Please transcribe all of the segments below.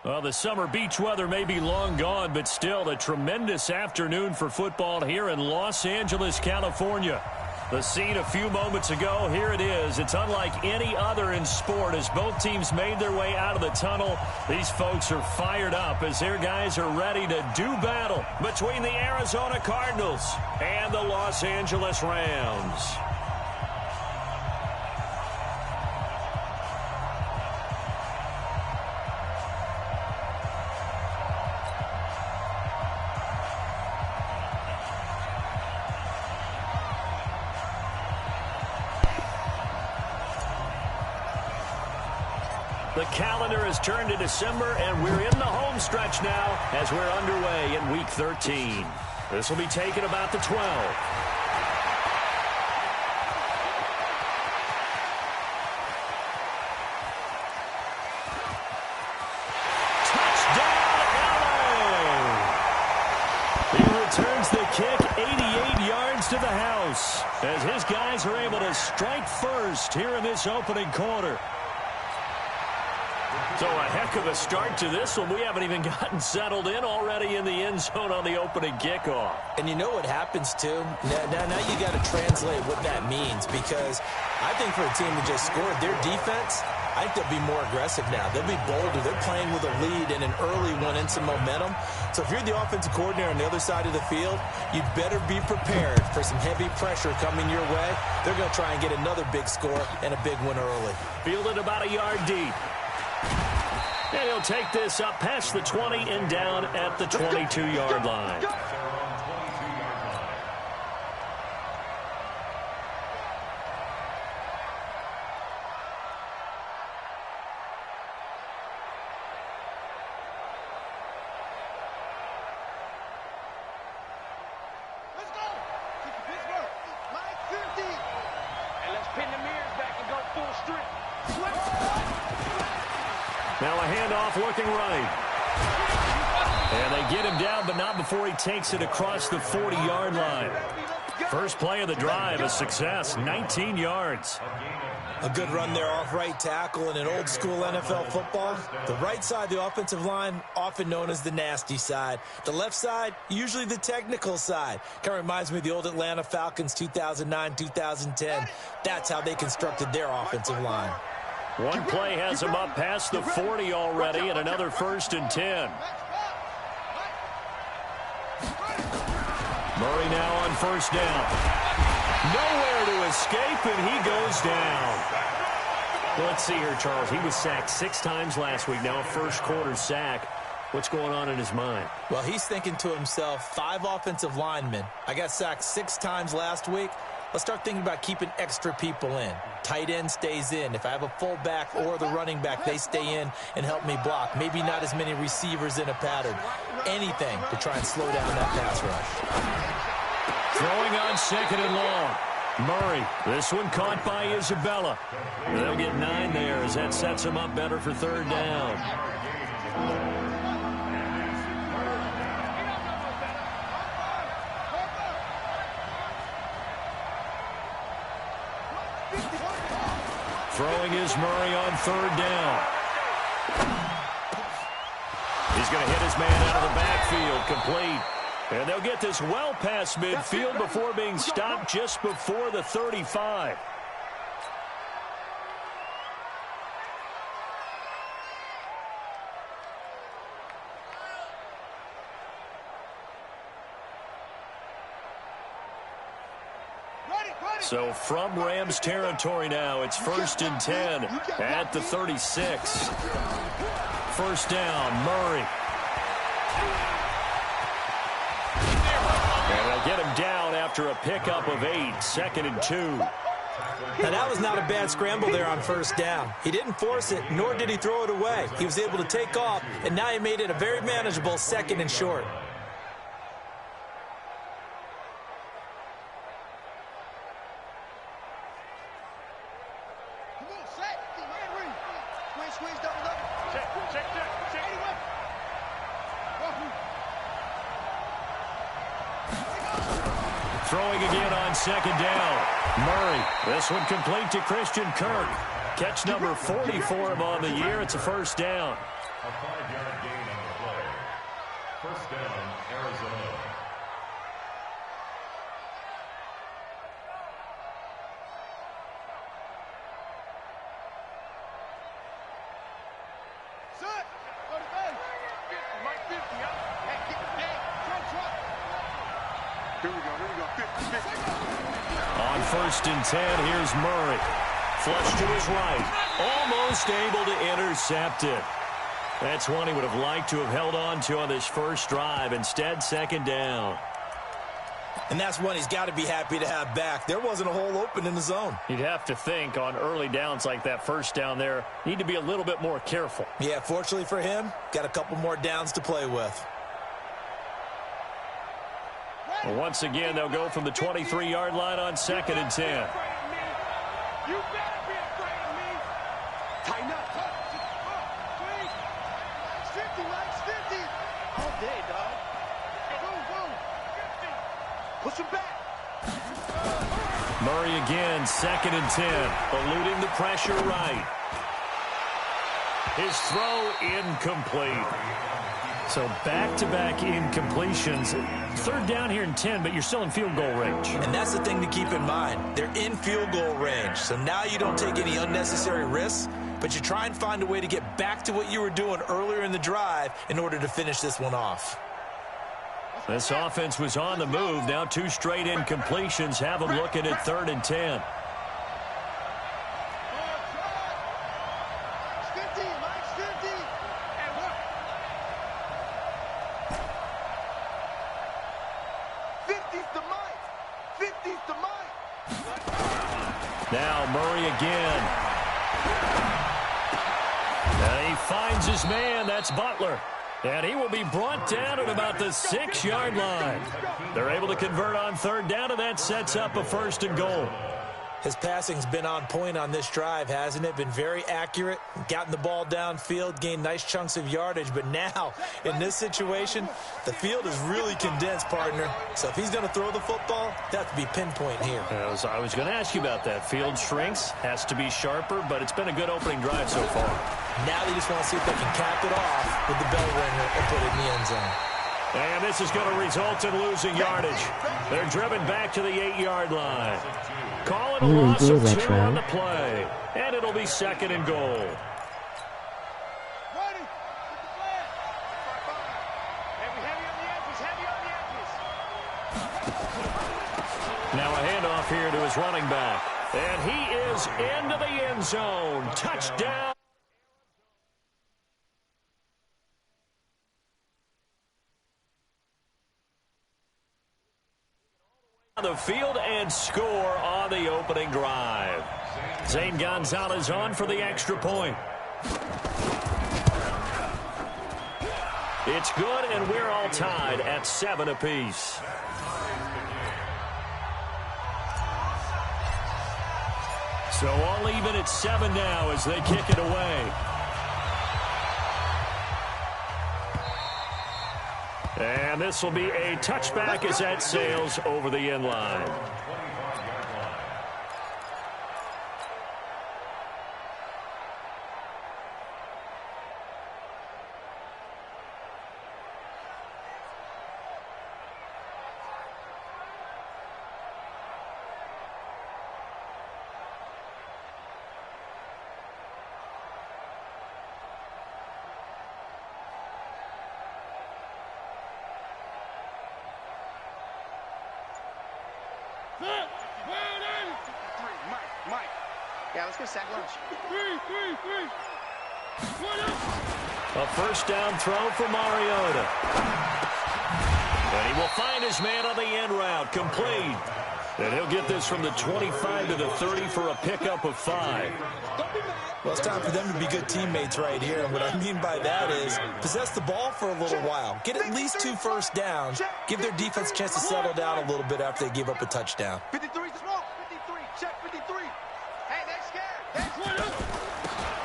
Well, the summer beach weather may be long gone, but still a tremendous afternoon for football here in Los Angeles, California. The scene a few moments ago, here it is. It's unlike any other in sport as both teams made their way out of the tunnel. These folks are fired up as their guys are ready to do battle between the Arizona Cardinals and the Los Angeles Rams. The calendar has turned to December, and we're in the home stretch now as we're underway in Week 13. This will be taken about the 12. Touchdown, LA! He returns the kick 88 yards to the house as his guys are able to strike first here in this opening quarter. So a heck of a start to this one. We haven't even gotten settled in already in the end zone on the opening kickoff. And you know what happens, too? Now you got to translate what that means, because I think for a team that just scored, their defense, I think they'll be more aggressive now. They'll be bolder. They're playing with a lead and an early one and some momentum. So if you're the offensive coordinator on the other side of the field, you'd better be prepared for some heavy pressure coming your way. They're going to try and get another big score and a big one early. Fielded about a yard deep. And he'll take this up past the 20 and down at the 22-yard line. Let's go. Pittsburgh. Mike 50. And let's pin the mirrors back and go full strength. Now a handoff looking right. And they get him down, but not before he takes it across the 40-yard line. First play of the drive, a success, 19 yards. A good run there off right tackle in an old-school NFL football. The right side of the offensive line, often known as the nasty side. The left side, usually the technical side. Kind of reminds me of the old Atlanta Falcons 2009-2010. That's how they constructed their offensive line. One play has him up past the 40 already, and another 1st and 10. Murray now on 1st down. Nowhere to escape, and he goes down. Well, let's see here, Charles. He was sacked 6 times last week. Now a first-quarter sack. What's going on in his mind? Well, he's thinking to himself, 5 offensive linemen. I got sacked 6 times last week. Let's start thinking about keeping extra people in. Tight end stays in. If I have a fullback or the running back, they stay in and help me block. Maybe not as many receivers in a pattern. Anything to try and slow down that pass rush. Throwing on 2nd and long. Murray, this one caught by Isabella. They'll get 9 there as that sets him up better for 3rd down. Throwing is Murray on 3rd down. He's going to hit his man out of the backfield, complete. And they'll get this well past midfield before being stopped just before the 35. So from Rams territory now, it's 1st and 10 at the 36. 1st down, Murray. And they'll get him down after a pickup of 8, 2nd and 2. Now, that was not a bad scramble there on 1st down. He didn't force it, nor did he throw it away. He was able to take off, and now he made it a very manageable 2nd and short. Throwing again on 2nd down. Murray, this one complete to Christian Kirk. Catch number 40 for him on the year. It's a 1st down. First down, Arizona. Here we go, 50. On 1st and 10, here's Murray. Flush to his right. Almost able to intercept it. That's one he would have liked to have held on to on this first drive. Instead, 2nd down. And that's one he's got to be happy to have back. There wasn't a hole open in the zone. You'd have to think on early downs like that first down there, need to be a little bit more careful. Yeah, fortunately for him, got a couple more downs to play with. Well, once again, they'll go from the 23-yard line on 2nd and 10. You better be afraid of me. Tighten up. 50, Mike's 50. All day, dog. Boom. 50. Push him back. Murray again, 2nd and 10. Eluding the pressure right. His throw incomplete. So back-to-back incompletions. 3rd down here and 10, but you're still in field goal range. And that's the thing to keep in mind. They're in field goal range. So now you don't take any unnecessary risks, but you try and find a way to get back to what you were doing earlier in the drive in order to finish this one off. This offense was on the move. Now 2 straight incompletions have them looking at 3rd and 10. Now Murray again. And he finds his man. That's Butler. And he will be brought down at about the 6-yard line. They're able to convert on 3rd down, and that sets up a 1st and goal. His passing's been on point on this drive, hasn't it? Been very accurate, gotten the ball downfield, gained nice chunks of yardage. But now, in this situation, the field is really condensed, partner. So if he's going to throw the football, that has to be pinpoint here. I was going to ask you about that. Field shrinks, has to be sharper, but it's been a good opening drive so far. Now they just want to see if they can cap it off with the bell ringer and put it in the end zone. And this is going to result in losing yardage. They're driven back to the 8-yard line. Call it a loss of 2 on the play. And it'll be 2nd and goal. Now a handoff here to his running back. And he is into the end zone. Touchdown. The field and score on the opening drive. Zane Gonzalez on for the extra point. It's good, and we're all tied at 7 apiece. So all even at 7 now as they kick it away. And this will be a touchback as that sails over the end line. Mike. Yeah, let's go sack lunch. A 1st down throw for Mariota. And he will find his man on the end route. Complete. And he'll get this from the 25 to the 30 for a pickup of 5. Well, it's time for them to be good teammates right here. And what I mean by that is possess the ball for a little while. Get at least 2 first downs. Give their defense a chance to settle down a little bit after they give up a touchdown. 53 smoke. 53. Check 53. Hey, next carry.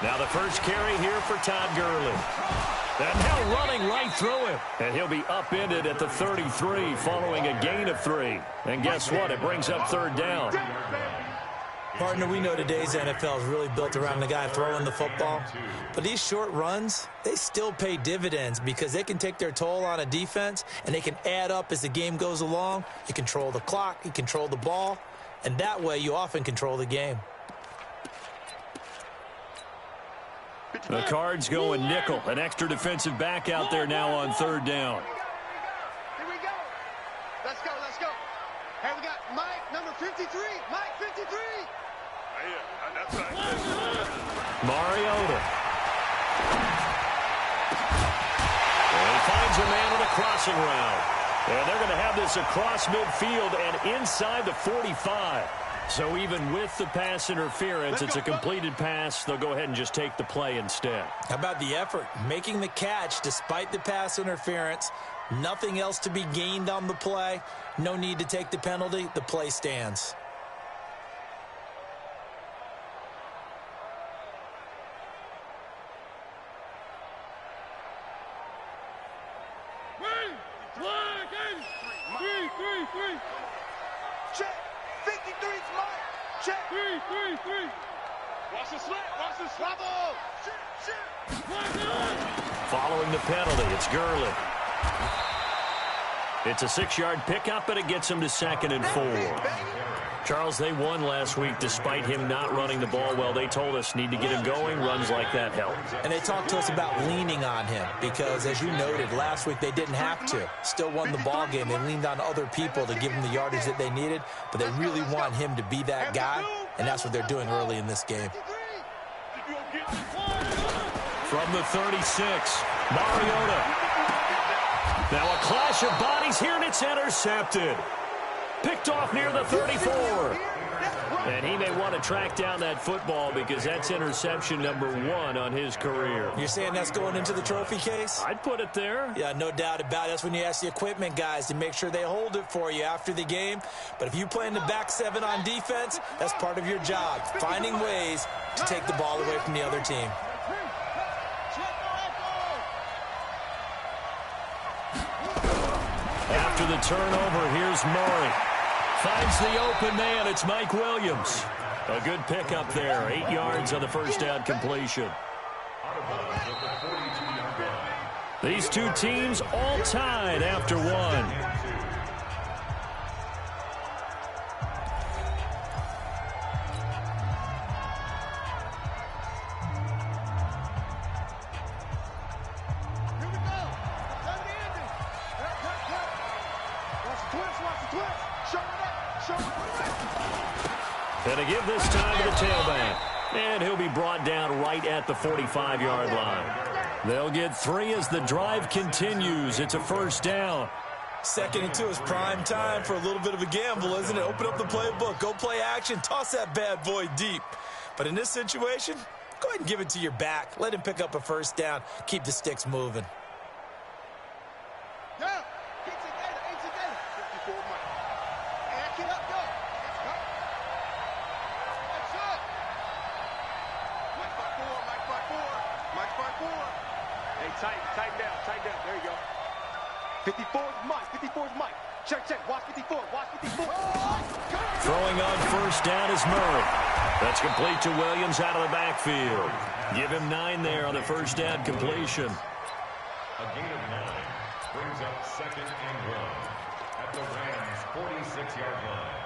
Now the first carry here for Todd Gurley. And now running right through him. And he'll be upended at the 33 following a gain of 3. And guess what? It brings up 3rd down. Partner, we know today's NFL is really built around the guy throwing the football. But these short runs, they still pay dividends because they can take their toll on a defense, and they can add up as the game goes along. You control the clock, you control the ball, and that way you often control the game. The Cards going nickel. An extra defensive back out there now on third down. Here we go. Let's go, let's go. Hey, we got Mike, number 53. Mike, 53. That's right. Mariota. And he finds a man on a crossing route. And they're going to have this across midfield and inside the 45. So even with the pass interference, it's a completed pass. They'll go ahead and just take the play instead. How about the effort? Making the catch despite the pass interference. Nothing else to be gained on the play. No need to take the penalty. The play stands. Check. 53's Mike. Check. 3. Watch the slant. Watch the swivel. Following the penalty, it's Gurley. It's a 6-yard pickup, and it gets him to 2nd and 4. Charles, they won last week despite him not running the ball well. They told us need to get him going. Runs like that help. And they talked to us about leaning on him because, as you noted, last week they didn't have to. Still won the ball game. They leaned on other people to give him the yardage that they needed, but they really want him to be that guy, and that's what they're doing early in this game. From the 36, Mariota. Now a clash of bodies here, and it's intercepted. Picked off near the 34. And he may want to track down that football because that's interception number 1 on his career. You're saying that's going into the trophy case? I'd put it there. Yeah, no doubt about it. That's when you ask the equipment guys to make sure they hold it for you after the game. But if you play in the back 7 on defense, that's part of your job, finding ways to take the ball away from the other team. After the turnover, here's Murray. Finds the open man. It's Mike Williams. A good pickup there. 8 yards on the first down completion. These two teams all tied after 1. And to give this time to the tailback. And he'll be brought down right at the 45-yard line. They'll get 3 as the drive continues. It's a first down. 2nd and 2 is prime time for a little bit of a gamble, isn't it? Open up the playbook. Go play action. Toss that bad boy deep. But in this situation, go ahead and give it to your back. Let him pick up a first down. Keep the sticks moving. Tighten down. There you go. 54 is Mike. 54 is Mike. Check. Watch 54. Watch 54. Throwing on first down is Murray. That's complete to Williams out of the backfield. Give him 9 there on the first down completion. A gain of 9 brings up 2nd and 1 at the Rams' 46-yard line.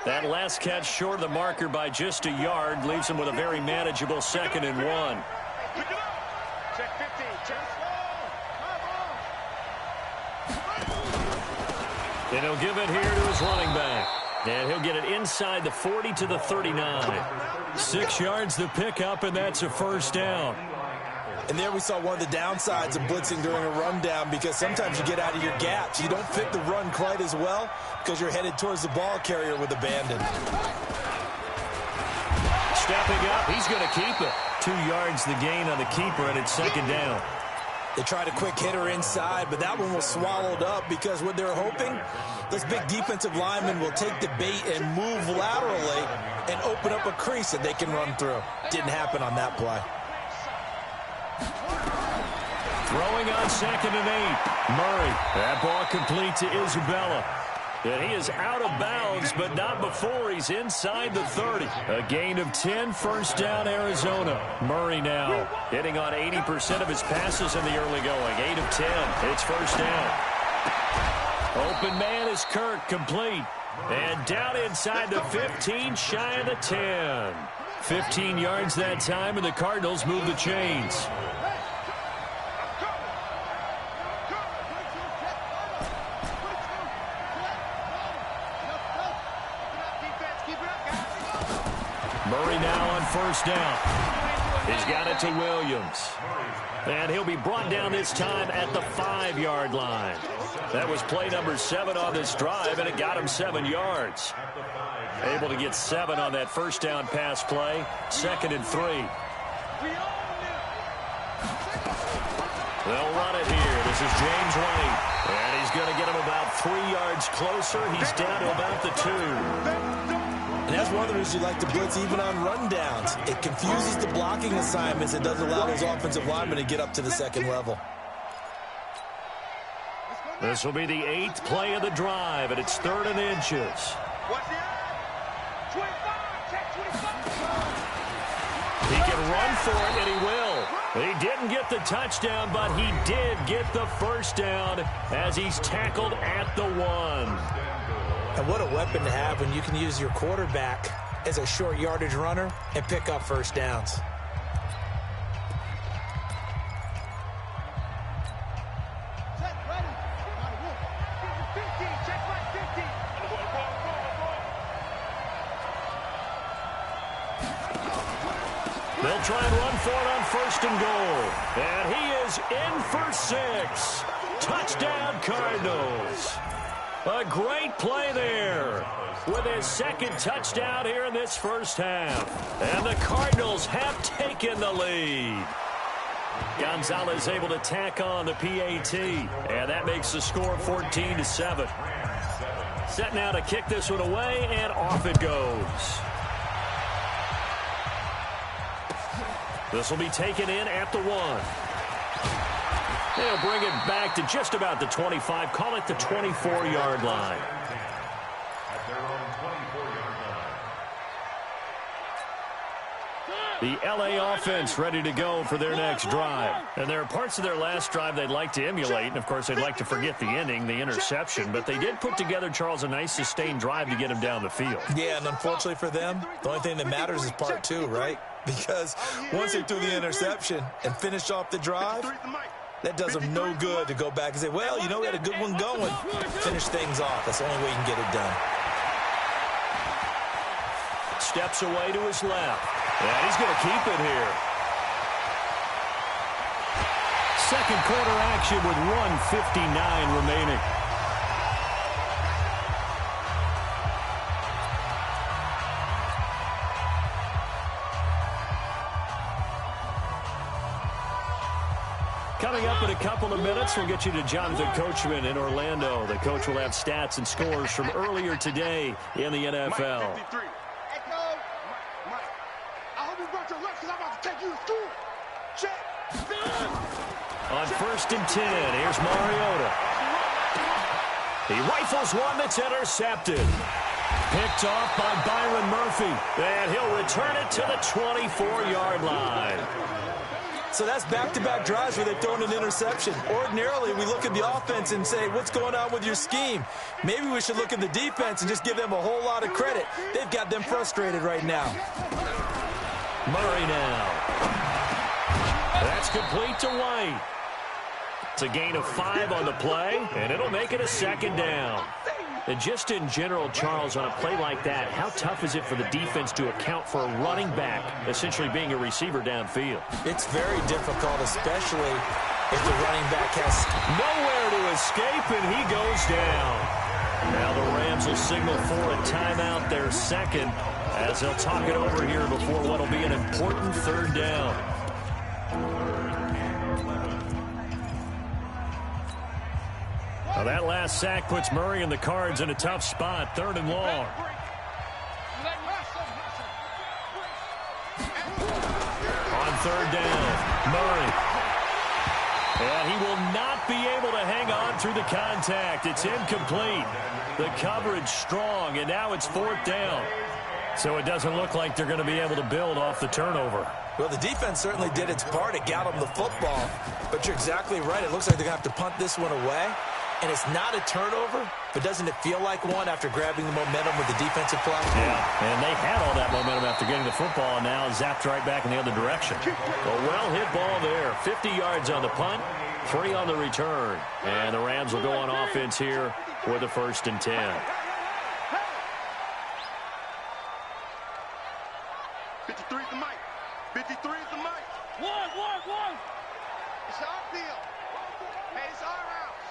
That last catch short of the marker by just a yard leaves him with a very manageable 2nd and 1. Check 15. Check. And he'll give it here to his running back. And he'll get it inside the 40 to the 39. 6 yards the pickup, and that's a first down. And there we saw one of the downsides of blitzing during a rundown because sometimes you get out of your gaps. You don't fit the run quite as well because you're headed towards the ball carrier with abandon. Stepping up, he's going to keep it. 2 yards the gain on the keeper, and it's 2nd down. They tried a quick hitter inside, but that one was swallowed up because what they're hoping, those big defensive linemen will take the bait and move laterally and open up a crease that they can run through. Didn't happen on that play. Throwing on 2nd and 8. Murray. That ball complete to Isabella. And he is out of bounds, but not before he's inside the 30. A gain of 10, first down, Arizona. Murray now hitting on 80% of his passes in the early going. 8 of 10. It's first down. Open man is Kirk, complete. And down inside the 15, shy of the 10. 15 yards that time, and the Cardinals move the chains. Murray now on first down. He's got it to Williams. And he'll be brought down this time at the 5-yard line. That was play number 7 on this drive, and it got him 7 yards. Able to get 7 on that first down pass play. 2nd and 3. They'll run it here. This is James White. And he's going to get him about 3 yards closer. He's down to about the 2. And that's one of the reasons you like to blitz even on rundowns. It confuses the blocking assignments. It doesn't allow those offensive linemen to get up to the second level. This will be the 8th play of the drive, and it's 3rd and inches. He can run for it, and he will. He didn't get the touchdown, but he did get the first down as he's tackled at the 1. And what a weapon to have when you can use your quarterback as a short yardage runner and pick up first downs. They'll try and run for it on 1st and goal. And he is in for 6. Touchdown, Cardinals. A great play there with his 2nd touchdown here in this first half. And the Cardinals have taken the lead. Gonzalez able to tack on the PAT. And that makes the score 14-7. Set now to kick this one away, and off it goes. This will be taken in at the 1. They'll bring it back to just about the 25. Call it the 24-yard line. At their own 24-yard line. The L.A. offense ready to go for their next drive. And there are parts of their last drive they'd like to emulate. And, of course, they'd like to forget the ending, the interception. But they did put together, Charles, a nice sustained drive to get him down the field. Yeah, and unfortunately for them, the only thing that matters is part 2, right? Because once they threw the interception and finished off the drive, that does them no good to go back and say, well, you know, we had a good one going. Finish things off. That's the only way you can get it done. Steps away to his left. And he's going to keep it here. Second quarter action with 1:59 remaining. Coming up in a couple of minutes, we'll get you to Jonathan Coachman in Orlando. The coach will have stats and scores from earlier today in the NFL. Hey, Coach. Mike, I hope you brought your lunch because I'm about to take you to school. Check. On 1st and 10, here's Mariota. He rifles one that's intercepted. Picked off by Byron Murphy. And he'll return it to the 24-yard line. So that's back-to-back drives where they've thrown an interception. Ordinarily, we look at the offense and say, what's going on with your scheme? Maybe we should look at the defense and just give them a whole lot of credit. They've got them frustrated right now. Murray now. That's complete to White. It's a gain of 5 on the play, and it'll make it a 2nd down. And just in general, Charles, on a play like that, how tough is it for the defense to account for a running back essentially being a receiver downfield? It's very difficult, especially if the running back has nowhere to escape, and he goes down. Now the Rams will signal for a timeout, their 2nd, as they'll talk it over here before what will be an important 3rd down. Now that last sack puts Murray and the Cards in a tough spot, 3rd and long. On 3rd down, Murray. And he will not be able to hang on through the contact. It's incomplete. The coverage strong, and now it's 4th down. So it doesn't look like they're going to be able to build off the turnover. Well, the defense certainly did its part. It got them the football. But you're exactly right. It looks like they're going to have to punt this one away. And it's not a turnover, but doesn't it feel like one after grabbing the momentum with the defensive play? Yeah, and they had all that momentum after getting the football, and now zapped right back in the other direction. A well-hit ball there. 50 yards on the punt, 3 on the return. And the Rams will go on offense here with a 1st and 10. 53 is the mic. 53 is the mic. One. It's our field. Hey, it's our house.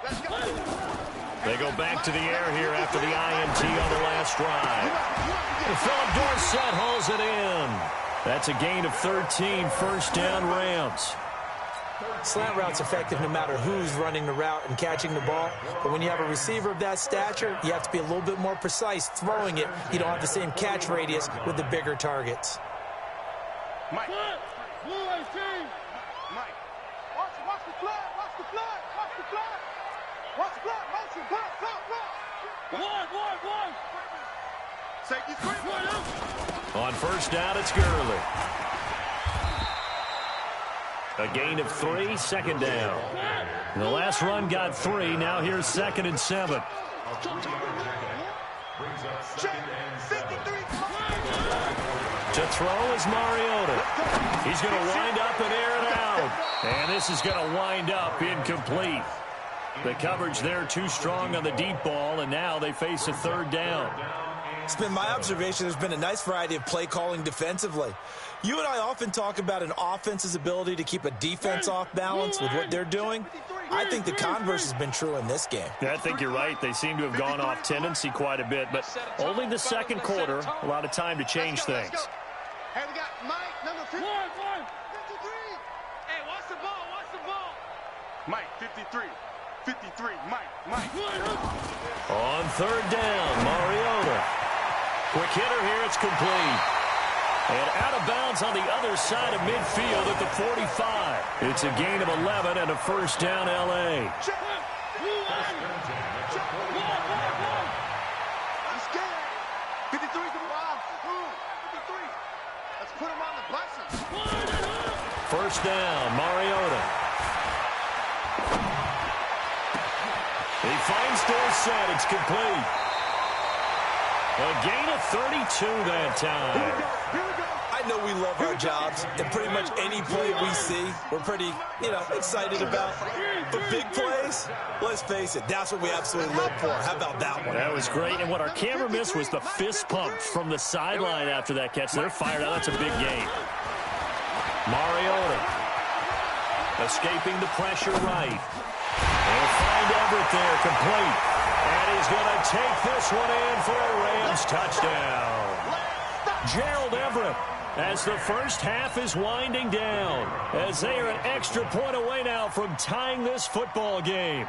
Let's go. They go back to the air here after the INT on the last drive. Philip Dorsett hauls it in. That's a gain of 13, 1st down Rams. Slant route's effective no matter who's running the route and catching the ball. But when you have a receiver of that stature, you have to be a little bit more precise throwing it. You don't have the same catch radius with the bigger targets. Mike. Mike. Watch the flag. Watch the flag. Watch the flag. Watch the flag. Motion. Block. One. Safety screen. On 1st down, it's Gurley. A gain of 3, 2nd down. The last run got 3. Now here's 2nd and 7. To throw is Mariota. He's going to wind up and air it out. And this is going to wind up incomplete. The coverage there too strong on the deep ball, and now they face a 3rd down. It's been my observation there's been a nice variety of play calling defensively. You and I often talk about an offense's ability to keep a defense off balance with what they're doing. I think the converse has been true in this game. Yeah, I think you're right. They seem to have gone off tendency quite a bit, but only the 2nd quarter, a lot of time to change things. Hey, we got Mike, number 53. Hey, watch the ball. Mike, 53. 53, Mike. On 3rd down, Mariota. Quick hitter here, it's complete. And out of bounds on the other side of midfield at the 45. It's a gain of 11 and a 1st down, L.A. He's scared. 53's the ball. 53. Let's put him on the buses. 1st down, Mariota. He finds Dorsett. It's complete. A gain of 32 that time. I know we love our jobs, and pretty much any play we see, we're pretty, excited about. But big plays, let's face it, that's what we absolutely live for. How about that one? That was great, and what our camera missed was the fist pump from the sideline after that catch. They're fired out. That's a big gain. Mariota escaping the pressure right. They'll find Everett there, complete. And he's going to take this one in for a Rams touchdown. Gerald Everett, as the first half is winding down, as they are an extra point away now from tying this football game.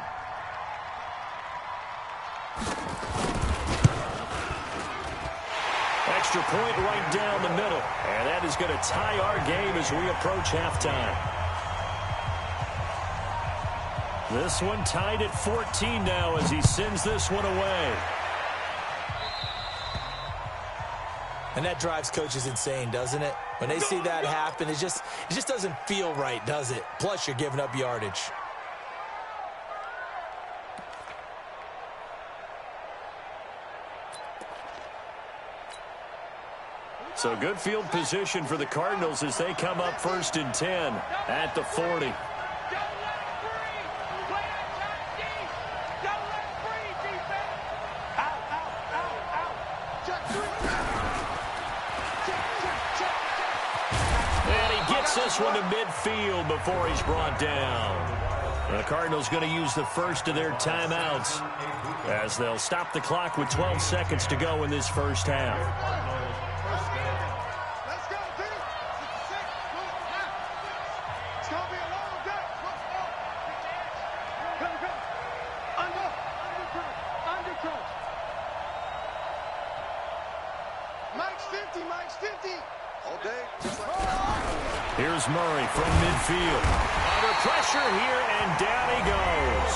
Extra point right down the middle. And that is going to tie our game as we approach halftime. This one tied at 14 now as he sends this one away. And that drives coaches insane, doesn't it? When they see that happen, it just doesn't feel right, does it? Plus, you're giving up yardage. So good field position for the Cardinals as they come up 1st and 10 at the 40. This one to midfield before he's brought down. The Cardinals going to use the first of their timeouts as they'll stop the clock with 12 seconds to go in this first half. Let's go, Pete. It's going to be a long day. Go. Undercut. Mike's 50. All day, just like that. Here's Murray from midfield. Under pressure here, and down he goes.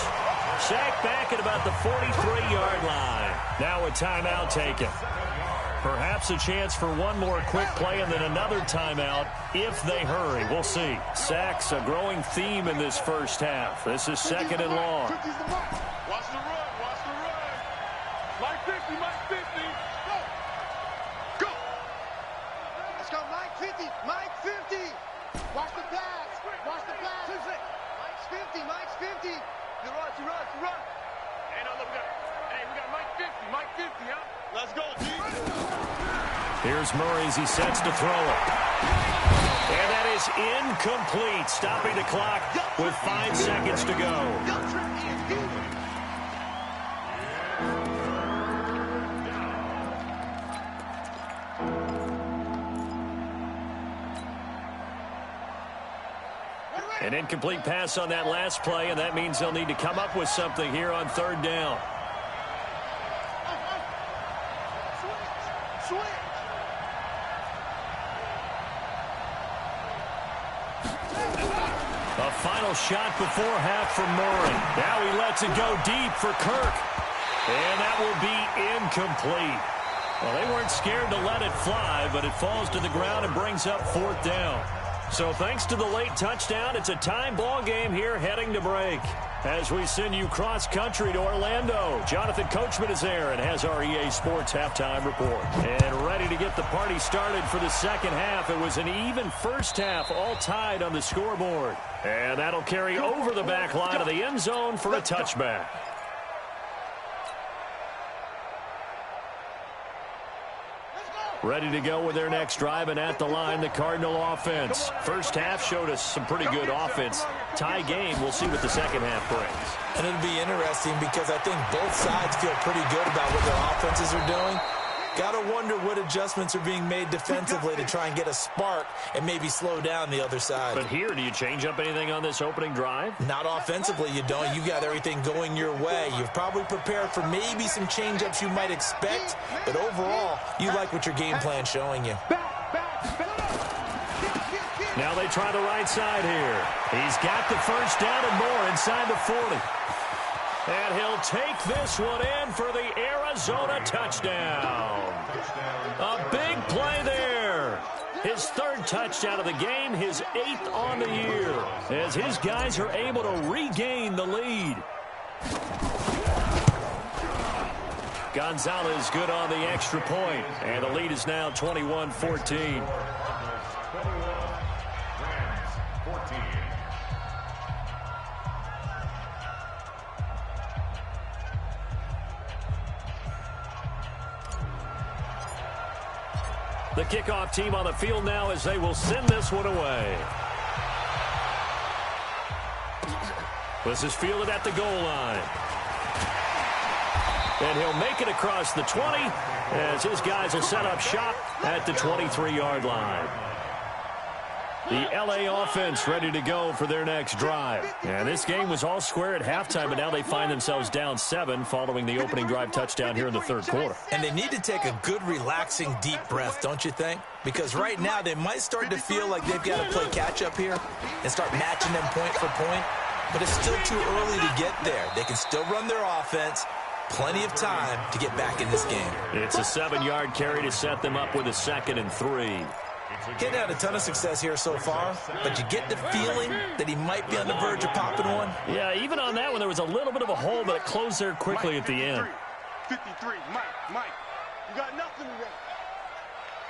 Sacked back at about the 43-yard line. Now a timeout taken. Perhaps a chance for one more quick play and then another timeout if they hurry. We'll see. Sacks, a growing theme in this first half. This is second and long. Watch the run. Watch the run. Mike 50. Mike 50. Go. Go. Let's go. Mike 50. Mike 50. Watch the pass. Watch the pass. Mike's 50. Mike's 50. To run. Hey, no, look, we got Mike 50. Mike 50, huh? Let's go, G. Here's Murray as he sets to throw it. And that is incomplete, stopping the clock with 5 seconds to go. An incomplete pass on that last play, and that means they'll need to come up with something here on third down. A final shot before half from Murray. Now he lets it go deep for Kirk. And that will be incomplete. Well, they weren't scared to let it fly, but it falls to the ground and brings up fourth down. So thanks to the late touchdown, it's a time ball game here heading to break. As we send you cross-country to Orlando, Jonathan Coachman is there and has our EA Sports halftime report. And ready to get the party started for the second half. It was an even first half, all tied on the scoreboard. And that'll carry over the back line of the end zone for a touchback. Ready to go with their next drive, and at the line, the Cardinal offense. First half showed us some pretty good offense. Tie game, we'll see what the second half brings. And it'll be interesting because I think both sides feel pretty good about what their offenses are doing. Got to wonder what adjustments are being made defensively to try and get a spark and maybe slow down the other side. But here, do you change up anything on this opening drive? Not offensively, you don't. You got everything going your way. You've probably prepared for maybe some change-ups you might expect, but overall, you like what your game plan's showing you. Now they try the right side here. He's got the first down and more inside the 40. And he'll take this one in for the Arizona touchdown. A big play there. His third touchdown of the game, his 8th on the year, as his guys are able to regain the lead. Gonzalez good on the extra point, and the lead is now 21-14. The kickoff team on the field now as they will send this one away. This is fielded at the goal line. And he'll make it across the 20 as his guys will set up shop at the 23-yard line. The L.A. offense ready to go for their next drive. And this game was all square at halftime, but now they find themselves down 7 following the opening drive touchdown here in the third quarter. And they need to take a good, relaxing, deep breath, don't you think? Because right now they might start to feel like they've got to play catch-up here and start matching them point for point. But it's still too early to get there. They can still run their offense. Plenty of time to get back in this game. It's a 7-yard carry to set them up with a 2nd and 3. Getting had a ton of success here so far, but you get the feeling that he might be on the verge of popping one. Yeah, even on that one, there was a little bit of a hole, but it closed there quickly at the end. 53, Mike, you got nothing today.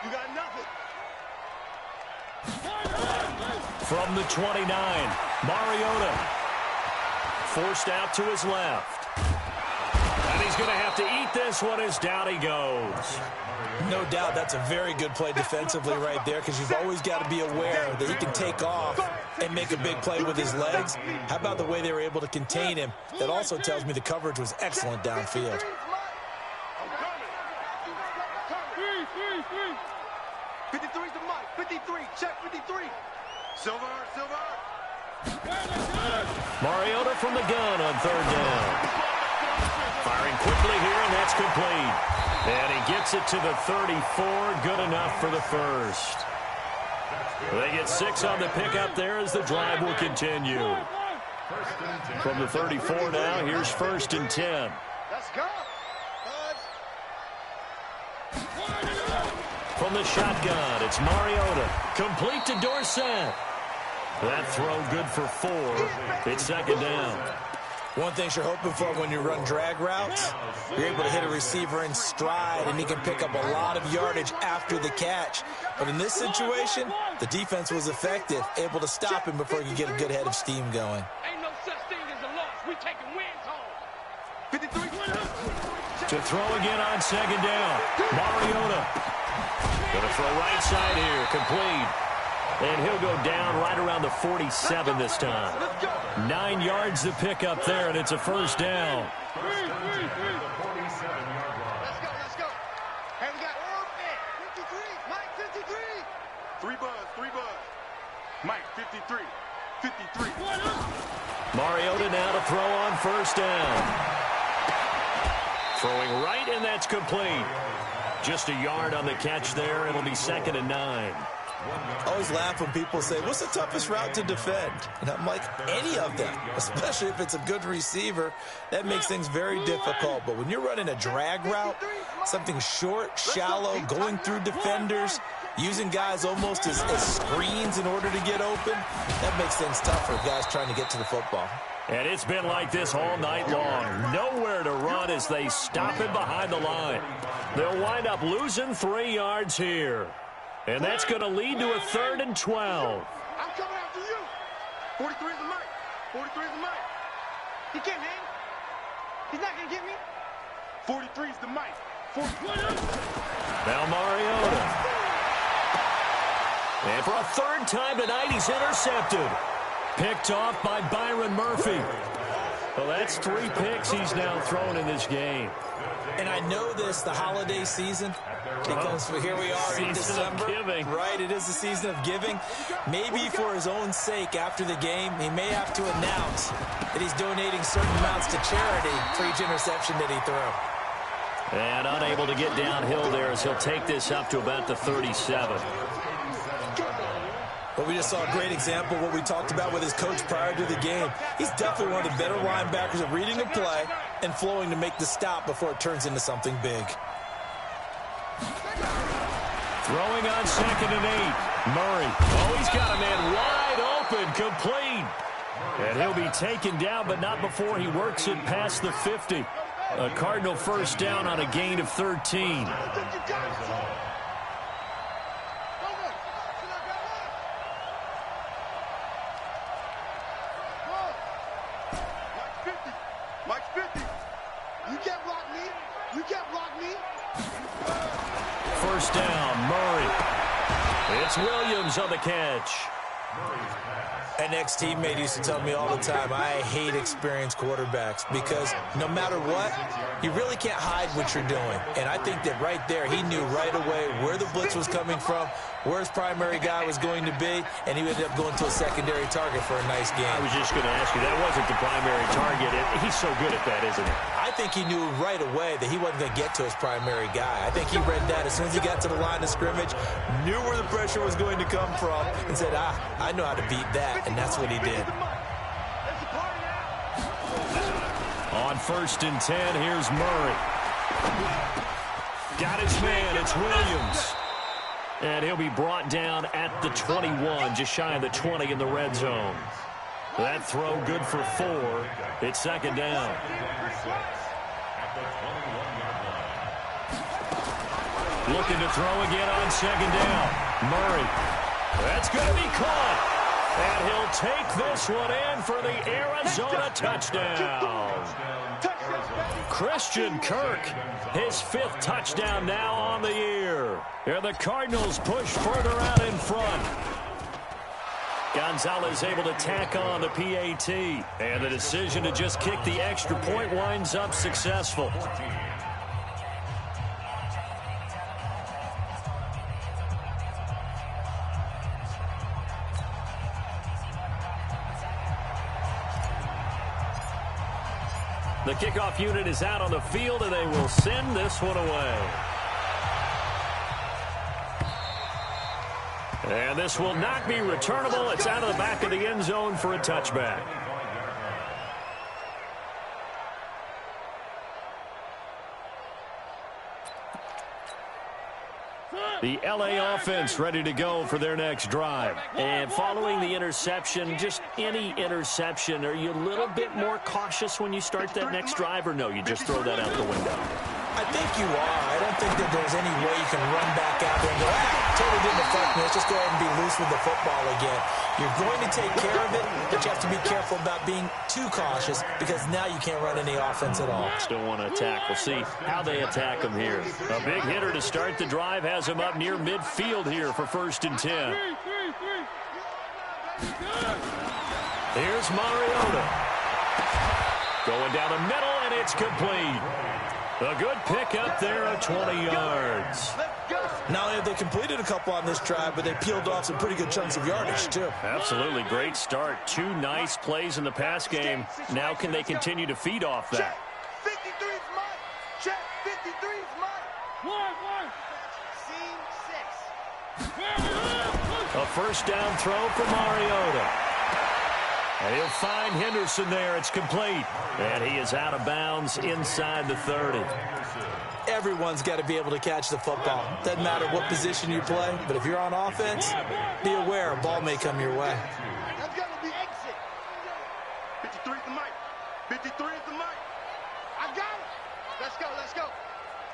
You got nothing. From the 29, Mariota forced out to his left. And he's going to have to eat this one as down he goes. No doubt that's a very good play defensively right there, because you've always got to be aware that he can take off and make a big play with his legs. How about the way they were able to contain him? That also tells me the coverage was excellent downfield. 53's the Mike. 53. Check 53. Silver. Mariota from the gun on third down. Firing quickly here, and that's complete. And he gets it to the 34. Good enough for the first. They get 6 on the pickup there as the drive will continue. From the 34 now, here's 1st and 10. Let's go. From the shotgun, it's Mariota. Complete to Dorsett. That throw good for 4. It's 2nd down. One thing you're hoping for when you run drag routes, you're able to hit a receiver in stride, and he can pick up a lot of yardage after the catch. But in this situation, the defense was effective, able to stop him before he could get a good head of steam going. Ain't no such thing as a loss. We taking wins home. 53. To throw again on 2nd down. Mariota. Going to throw right side here. Complete. And he'll go down right around the 47 this time. 9 yards to pick up there, and it's a 1st down. Let's go. Hey, we got 53. Mike, 53. 3 buzz. Mike, 53. 53. Mariota now to throw on 1st down. Throwing right, and that's complete. Just a yard on the catch there. It'll be 2nd and 9. I always laugh when people say, what's the toughest route to defend? And I'm like, any of them, especially if it's a good receiver. That makes things very difficult. But when you're running a drag route, something short, shallow, going through defenders, using guys almost as screens in order to get open, that makes things tough for guys trying to get to the football. And it's been like this all night long. Nowhere to run as they stop him behind the line. They'll wind up losing 3 yards here. And that's going to lead to a 3rd and 12. I'm coming after you. 43 is the mic. 43 is the mic. He can't hang. He's not going to get me. 43 is the mic. 43. Now Mariota. And for a 3rd time tonight, he's intercepted. Picked off by Byron Murphy. Well, that's 3 picks he's now thrown in this game. And I know this, the holiday season, because here we are in December. Right, it is the season of giving. Maybe for his own sake after the game, he may have to announce that he's donating certain amounts to charity for each interception that he threw. And unable to get downhill there as he'll take this up to about the 37. But we just saw a great example of what we talked about with his coach prior to the game. He's definitely one of the better linebackers at reading a play and flowing to make the stop before it turns into something big. Throwing on 2nd and 8. Murray. Oh, he's got a man wide open, complete. And he'll be taken down, but not before he works it past the 50. A Cardinal 1st down on a gain of 13. Mike's 50. You can't block me. You can't block me. 1st down, Murray. It's Williams on the catch. An ex-teammate used to tell me all the time, I hate experienced quarterbacks because no matter what, you really can't hide what you're doing. And I think that right there, he knew right away where the blitz was coming from, where his primary guy was going to be, and he ended up going to a secondary target for a nice game. I was just going to ask you, that wasn't the primary target. He's so good at that, isn't he? I think he knew right away that he wasn't going to get to his primary guy. I think he read that as soon as he got to the line of scrimmage, knew where the pressure was going to come from, and said, I know how to beat that, and that's what he did. On 1st and 10, here's Murray. Got his man, it's Williams. And he'll be brought down at the 21, just shy of the 20 in the red zone. That throw good for 4. It's 2nd down. Looking to throw again on 2nd down. Murray. That's going to be caught. And he'll take this one in for the Arizona touchdown. Christian Kirk, his 5th touchdown now on the year. And the Cardinals push further out in front. Gonzalez able to tack on the PAT. And the decision to just kick the extra point winds up successful. The kickoff unit is out on the field, and they will send this one away. And this will not be returnable. It's out of the back of the end zone for a touchback. The LA offense ready to go for their next drive. And following the interception, just any interception, are you a little bit more cautious when you start that next drive, or no, you just throw that out the window? I think you are. I don't think that there's any way you can run back out there and go, totally didn't affect me. Let's just go ahead and be loose with the football again. You're going to take care of it, but you have to be careful about being too cautious because now you can't run any offense at all. Still want to attack. We'll see how they attack him here. A big hitter to start the drive has him up near midfield here for 1st and 10. Here's Mariota. Going down the middle, and it's complete. A good pick up there at 20 yards. Not only have they completed a couple on this drive, but they peeled off some pretty good chunks of yardage, too. Absolutely great start. 2 nice plays in the pass game. Now can they continue to feed off that? Check. 53's Mike. Check. 53's Mike. One. Scene 6. A first down throw for Mariota. And he'll find Henderson there. It's complete. And he is out of bounds inside the 30. Everyone's got to be able to catch the football. Doesn't matter what position you play, but if you're on offense, be aware a ball may come your way. That's got to be exit. 53's the mic. 53's the mic. I got it. Let's go.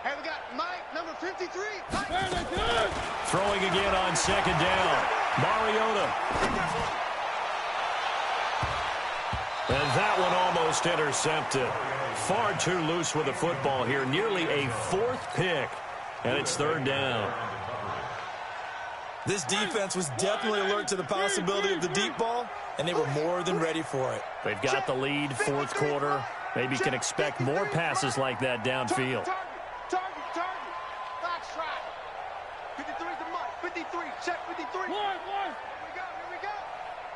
Hey, we got Mike, number 53. Mike. Throwing again on 2nd down. Mariota. And that one almost intercepted. Far too loose with the football here. Nearly a 4th pick. And it's 3rd down. This defense was definitely alert to the possibility of the deep ball, and they were more than ready for it. They've got the lead, 4th quarter. Maybe can expect more passes like that downfield. Target. Box right. 53's the mic. 53. Check 53. One. Here we go.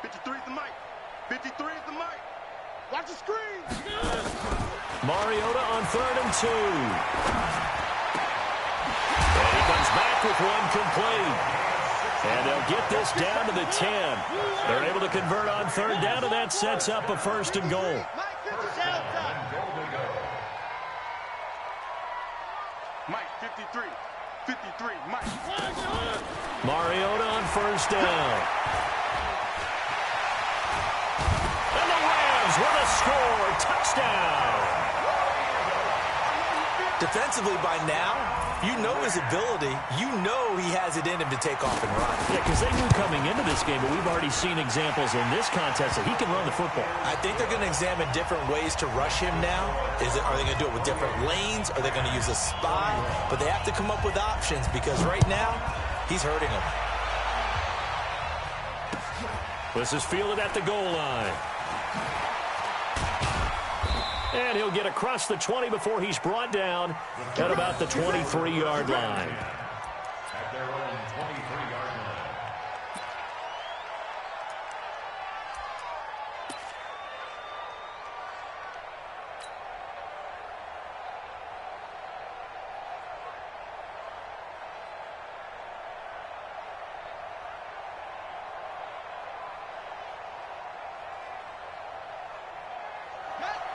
53's the mic. 53's the mic. Watch the screen. Mariota on 3rd and 2. And he comes back with one complete. And they'll get this down to the 10. They're able to convert on 3rd down, and that sets up a 1st and goal. Mike, 53. 53, Mike. Mariota on 1st down. And the Rams with a score. Touchdown. Defensively by now, you know his ability. You know he has it in him to take off and run. Yeah, because they knew coming into this game, but we've already seen examples in this contest that he can run the football. I think they're going to examine different ways to rush him now. Are they going to do it with different lanes? Are they going to use a spy? But they have to come up with options because right now, he's hurting them. This is fielded at the goal line. And he'll get across the 20 before he's brought down at about the 23-yard line. At their own 23-yard line.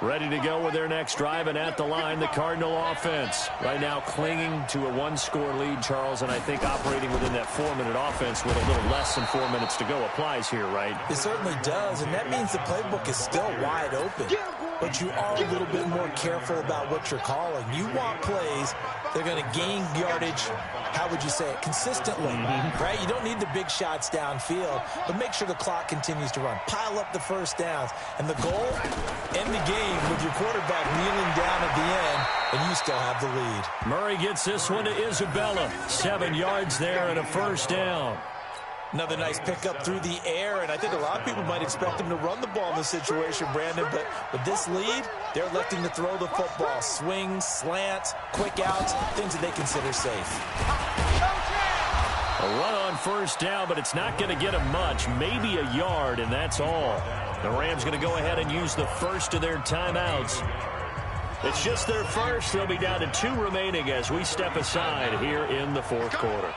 Ready to go with their next drive, and at the line, the Cardinal offense. Right now clinging to a 1-score lead, Charles, and I think operating within that 4-minute offense with a little less than 4 minutes to go applies here, right? It certainly does, and that means the playbook is still wide open. But you are a little bit more careful about what you're calling. You want plays that are going to gain yardage, how would you say it, consistently, right? You don't need the big shots downfield, but make sure the clock continues to run. Pile up the first downs, and the goal, end the game with your quarterback kneeling down at the end, and you still have the lead. Murray gets this one to Isabella. 7 yards there and a first down. Another nice pickup through the air, and I think a lot of people might expect him to run the ball in this situation, Brandon, but with this lead, they're electing to throw the football. Swings, slants, quick outs, things that they consider safe. A run on first down, but it's not going to get him much, maybe a yard, and that's all. The Rams going to go ahead and use the first of their timeouts. It's just their first. They'll be down to 2 remaining as we step aside here in the 4th quarter.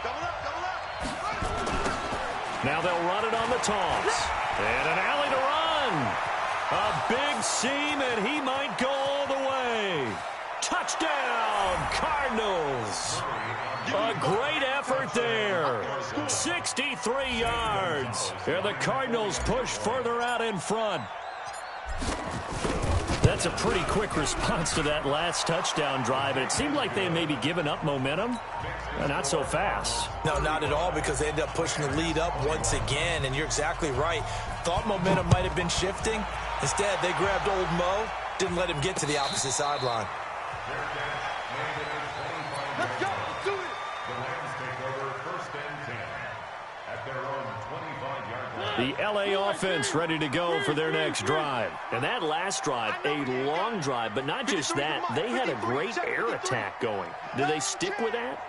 Now they'll run it on the toss. And an alley to run. A big seam, and he might go all the way. Touchdown, Cardinals. A great effort there. 63 yards. And the Cardinals push further out in front. That's a pretty quick response to that last touchdown drive. And it seemed like they had maybe given up momentum. Not so fast. No, not at all, because they ended up pushing the lead up once again. And you're exactly right. Thought momentum might have been shifting. Instead, they grabbed old Mo, didn't let him get to the opposite sideline. Let's go. Let's do it. The Rams take over 1st and 10 at their own 25-yard line. The L.A. offense ready to go for their next drive. And that last drive, a long drive, but not just that. They had a great air attack going. Do they stick with that?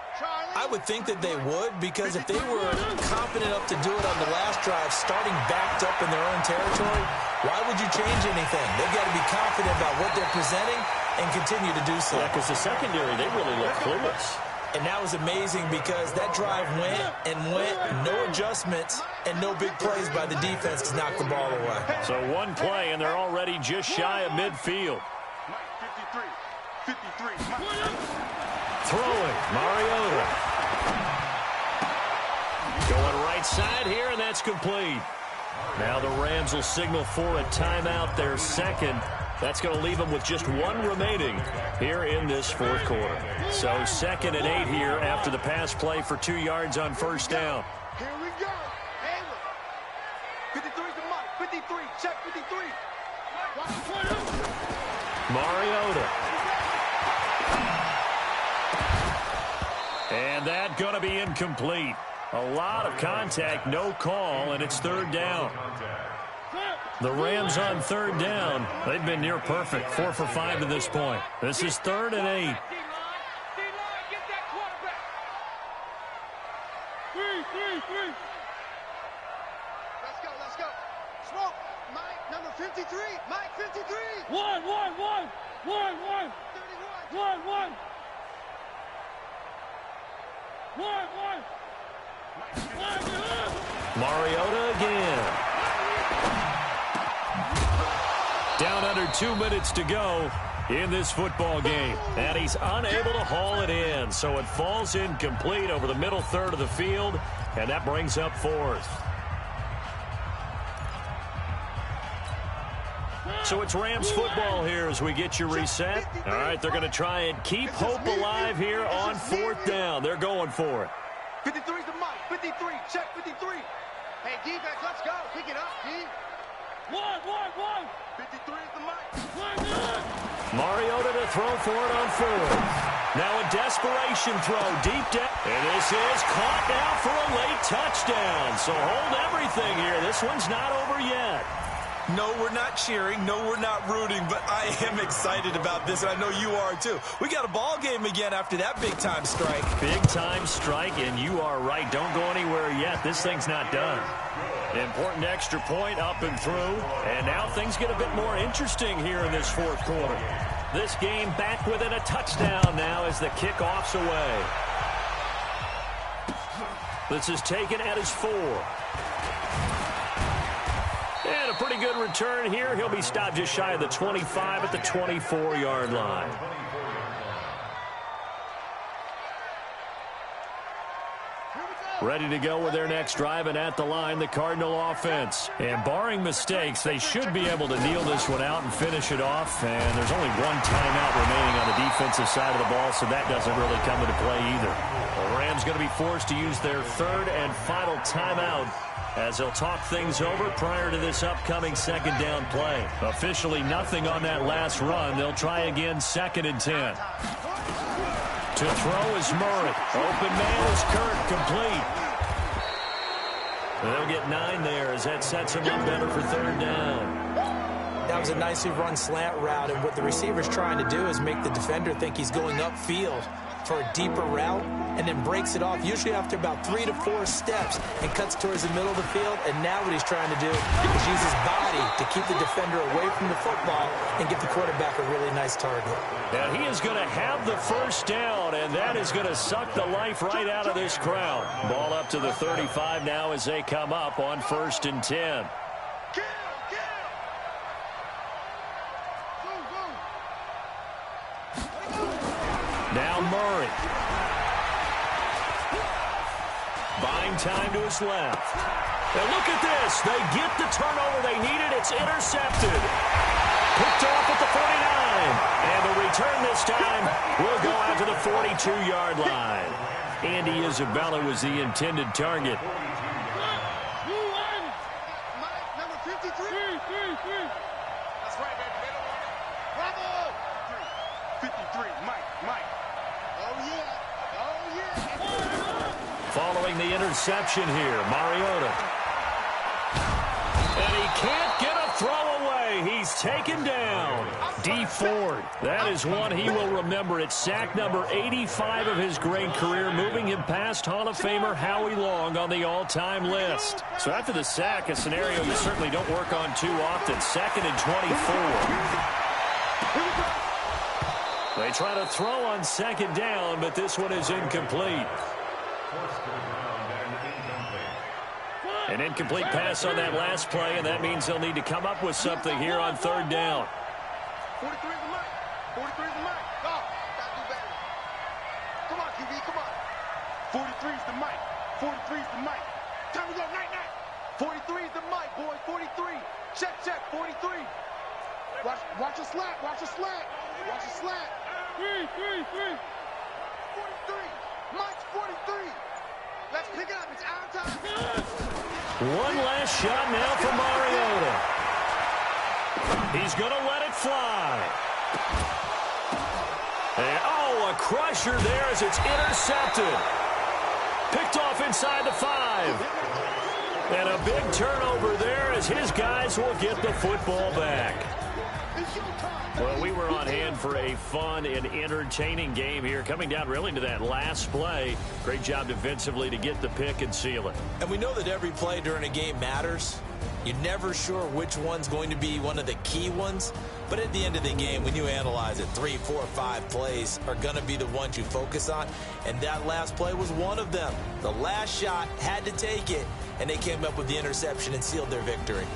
I would think that they would, because if they were confident enough to do it on the last drive, starting backed up in their own territory, why would you change anything? They've got to be confident about what they're presenting and continue to do so. Yeah, because the secondary, they really look clueless. And that was amazing, because that drive went and went, no adjustments, and no big plays by the defense to knock the ball away. So one play, and they're already just shy of midfield. 53. Throwing, Mariota. Going right side here, and that's complete. Now the Rams will signal for a timeout, their second. That's going to leave them with just one remaining here in this fourth quarter. So 2nd and 8 here after the pass play for 2 yards on first down. Here we go. Hang it. 53's the mark. 53. Check 53. Mariota. And that going to be incomplete. A lot of contact, no call, and it's 3rd down. The Rams on 3rd down. They've been near perfect, 4 for 5 to this point. This is 3rd and 8. Let's go. Smoke. Mike, number 53. Mike, 53. 1. 31. Mariota again. Down under 2 minutes to go in this football game. And he's unable to haul it in. So it falls incomplete over the middle third of the field. And that brings up 4th. So it's Rams football here as we get you reset. All right, they're going to try and keep hope alive here on 4th down. They're going for it. 53's the mic. 53. Check 53. Hey, defense, let's go. Pick it up, D. 1. 53's the mic. Mariota to throw for it on 4th. Now a desperation throw deep down. And this is caught now for a late touchdown. So hold everything here. This one's not over yet. No, we're not cheering. No, we're not rooting, but I am excited about this, and I know you are too. We got a ball game again after that big-time strike. Big-time strike, and you are right. Don't go anywhere yet. This thing's not done. Important extra point up and through, and now things get a bit more interesting here in this fourth quarter. This game back within a touchdown now as the kickoff's away. This is taken at his 4. And a pretty good return here. He'll be stopped just shy of the 25 at the 24-yard line. Ready to go with their next drive, and at the line, the Cardinal offense. And barring mistakes, they should be able to kneel this one out and finish it off. And there's only one timeout remaining on the defensive side of the ball, so that doesn't really come into play either. The Rams going to be forced to use their third and final timeout as they'll talk things over prior to this upcoming second down play. Officially nothing on that last run. They'll try again, 2nd and 10. To throw is Murray. Open man is Kirk, complete. They'll get 9 there as that sets him up better for 3rd down. That was a nicely run slant route, and what the receiver's trying to do is make the defender think he's going upfield. for a deeper route and then breaks it off, usually after about 3 to 4 steps, and cuts towards the middle of the field. And now what he's trying to do is use his body to keep the defender away from the football and give the quarterback a really nice target. And he is going to have the first down, and that is going to suck the life right out of this crowd. Ball up to the 35 now as they come up on 1st and 10. Now Murray. Buying time to his left. And look at this. They get the turnover they needed. It's intercepted. Picked off at the 49. And the return this time will go out to the 42-yard line. Andy Isabella was the intended target. Number 53. That's right, baby. They don't want it. Bravo. 53. Mike. Oh, yeah. Following the interception here, Mariota. And he can't get a throw away. He's taken down. D. Ford. That is one he will remember. It's sack number 85 of his great career, moving him past Hall of Famer Howie Long on the all-time list. So after the sack, a scenario you certainly don't work on too often. 2nd and 24. They try to throw on 2nd down, but this one is incomplete. An incomplete pass on that last play, and that means they'll need to come up with something here on 3rd down. 43 is the mic. 43 is the mic. Go. Gotta do better. Come on, QB, come on. 43 is the mic. 43 is the mic. Time to go. Night. 43 is the mic, boys. 43. Check. 43. Watch your slack. Watch your slack. 43. Mike's 43. Let's pick it up. It's our time. One last shot now for Mariota. He's going to let it fly. And, a crusher there as it's intercepted. Picked off inside the 5. And a big turnover there as his guys will get the football back. Well, we were on hand for a fun and entertaining game here, coming down really to that last play. Great job defensively to get the pick and seal it. And we know that every play during a game matters. You're never sure which one's going to be one of the key ones. But at the end of the game, when you analyze it, 3, 4, 5 plays are going to be the ones you focus on. And that last play was one of them. The last shot had to take it, and they came up with the interception and sealed their victory.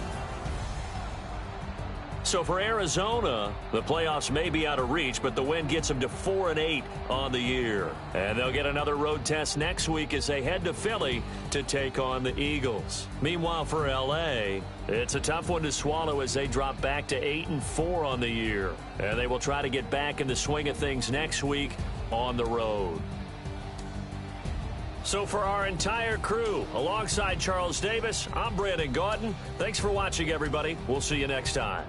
So for Arizona, the playoffs may be out of reach, but the win gets them to 4-8 on the year. And they'll get another road test next week as they head to Philly to take on the Eagles. Meanwhile, for L.A., it's a tough one to swallow as they drop back to 8-4 on the year. And they will try to get back in the swing of things next week on the road. So for our entire crew, alongside Charles Davis, I'm Brandon Gaudin. Thanks for watching, everybody. We'll see you next time.